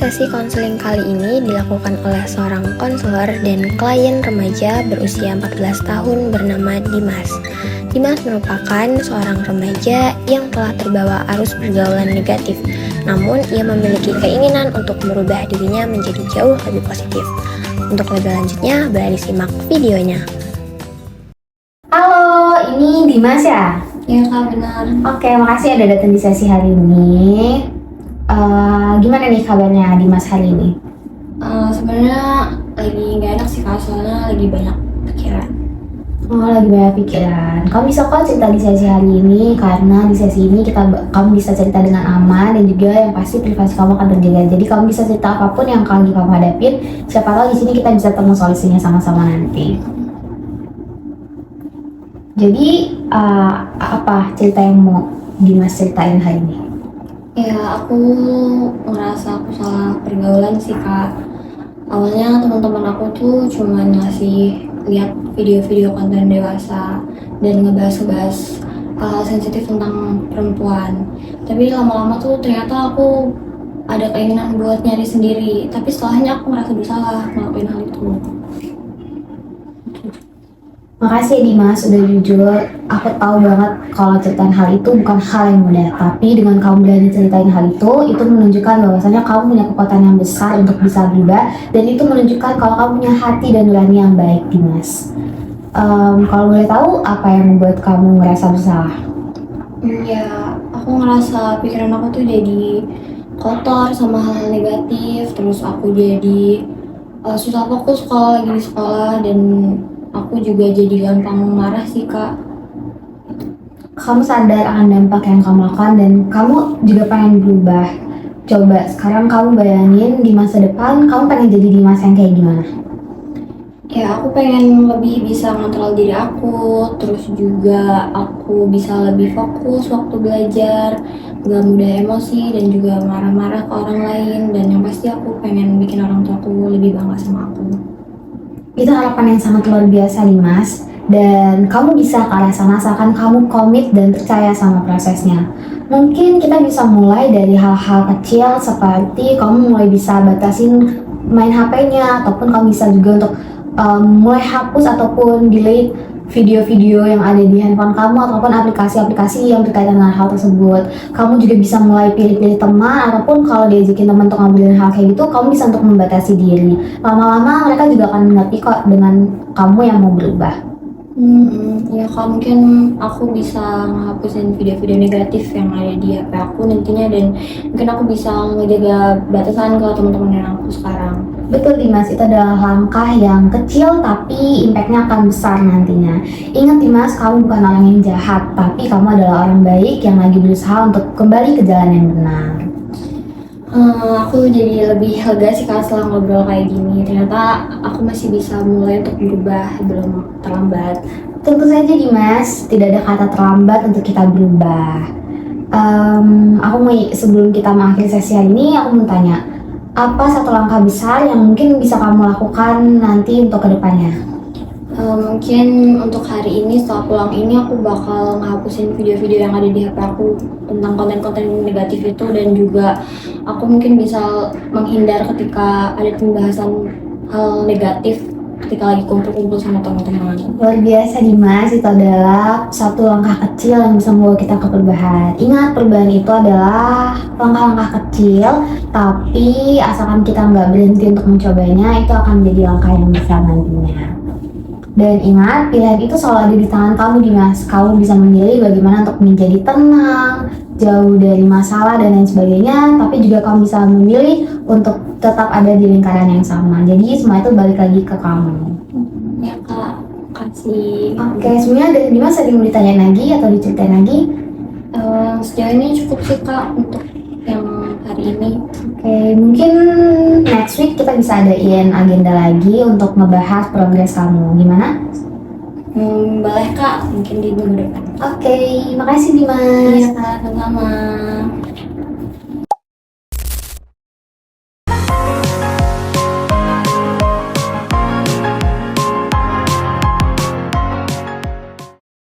sesi konseling kali ini dilakukan oleh seorang konselor dan klien remaja berusia 14 tahun bernama Dimas. Dimas merupakan seorang remaja yang telah terbawa arus pergaulan negatif, namun ia memiliki keinginan untuk merubah dirinya menjadi jauh lebih positif. Untuk lebih lanjutnya, boleh disimak videonya. Halo, ini Dimas ya? Ya Kak, benar. Oke, makasih udah datang di sesi hari ini. Gimana nih kabarnya Dimas hari ini? Sebenarnya lagi nggak enak sih Kak, soalnya lagi banyak pikiran. Oh, lagi banyak pikiran. Kamu bisa kok cerita di sesi hari ini, karena di sesi ini kamu bisa cerita dengan aman dan juga yang pasti privasi kamu akan terjaga. Jadi kamu bisa cerita apapun yang lagi kamu hadapin. Siapa tahu di sini kita bisa temu solusinya sama-sama nanti. Jadi apa cerita yang mau Dimas ceritain hari ini? Ya, aku ngerasa aku salah pergaulan sih Kak. Awalnya teman-teman aku tuh cuma ngasih lihat video-video konten dewasa dan ngebahas-ngebahas hal sensitif tentang perempuan. Tapi lama-lama tuh ternyata aku ada keinginan buat nyari sendiri. Tapi setelahnya aku merasa bersalah ngelakuin hal itu. Makasih ya Dimas udah jujur. Aku tahu banget kalau ceritain hal itu bukan hal yang mudah. Tapi dengan kamu berani ceritain hal itu menunjukkan bahwasanya kamu punya kekuatan yang besar untuk bisa berubah. Dan itu menunjukkan kalau kamu punya hati dan nurani yang baik, Dimas. Kalau boleh tahu apa yang membuat kamu ngerasa bersalah? Ya, aku ngerasa pikiran aku tuh jadi kotor sama hal negatif. Terus aku jadi susah fokus kalau lagi di sekolah dan aku juga jadi gampang marah sih Kak. Kamu sadar akan dampak yang kamu lakukan dan kamu juga pengen berubah. Coba sekarang kamu bayangin di masa depan kamu pengen jadi Dimas yang kayak gimana? Ya, aku pengen lebih bisa ngontrol diri aku, terus juga aku bisa lebih fokus waktu belajar, gak mudah emosi dan juga marah-marah ke orang lain, dan yang pasti aku pengen bikin orang tuaku lebih bangga sama aku. Itu harapan yang sangat luar biasa Dimas, dan kamu bisa ke arah sana asalkan kamu komit dan percaya sama prosesnya. Mungkin kita bisa mulai dari hal-hal kecil seperti kamu mulai bisa batasin main HP-nya, ataupun kamu bisa juga untuk mulai hapus ataupun delete video-video yang ada di handphone kamu ataupun aplikasi-aplikasi yang berkaitan dengan hal tersebut. Kamu juga bisa mulai pilih-pilih teman, ataupun kalau diajakin teman untuk ngobrolin hal kayak gitu, kamu bisa untuk membatasi diri. Lama-lama mereka juga akan mengerti kok dengan kamu yang mau berubah. Ya kalau mungkin aku bisa ngehapusin video-video negatif yang ada di HP aku nantinya, dan mungkin aku bisa ngejaga batasan ke teman-teman yang aku sekarang. Betul Dimas, itu adalah langkah yang kecil tapi impactnya akan besar nantinya. Ingat Dimas, kamu bukan orang yang jahat, tapi kamu adalah orang baik yang lagi berusaha untuk kembali ke jalan yang benar. Aku jadi lebih lega sih Kak setelah ngobrol kayak gini. Ternyata aku masih bisa mulai untuk berubah, belum terlambat. Tentu saja Dimas, tidak ada kata terlambat untuk kita berubah. Sebelum kita mengakhiri sesi hari ini, aku mau tanya, apa satu langkah besar yang mungkin bisa kamu lakukan nanti untuk kedepannya? Mungkin untuk hari ini setelah pulang ini aku bakal ngapusin video-video yang ada di HP aku tentang konten-konten negatif itu, dan juga aku mungkin bisa menghindar ketika ada pembahasan hal negatif ketika lagi kumpul-kumpul sama teman-teman. Luar biasa Dimas, itu adalah satu langkah kecil yang bisa membawa kita ke perubahan. Ingat, perubahan itu adalah langkah-langkah kecil, tapi asalkan kita nggak berhenti untuk mencobanya, itu akan menjadi langkah yang besar nantinya. Dan ingat, pilihan itu selalu ada di tangan kamu Dimas. Kamu bisa memilih bagaimana untuk menjadi tenang, jauh dari masalah dan lain sebagainya. Tapi juga kamu bisa memilih untuk tetap ada di lingkaran yang sama. Jadi semua itu balik lagi ke kamu. Ya Kak, kasih. Oke, sebenarnya dari Dimas ada yang mau ditanyain lagi atau diceritain lagi? Sejauh ini cukup sih Kak untuk yang hari ini. Oke, mungkin next week kita bisa adain agenda lagi untuk ngebahas progres kamu. Gimana? Boleh Kak, mungkin di minggu depan. Oke, makasih Dimas. Iya Kak, sama-sama.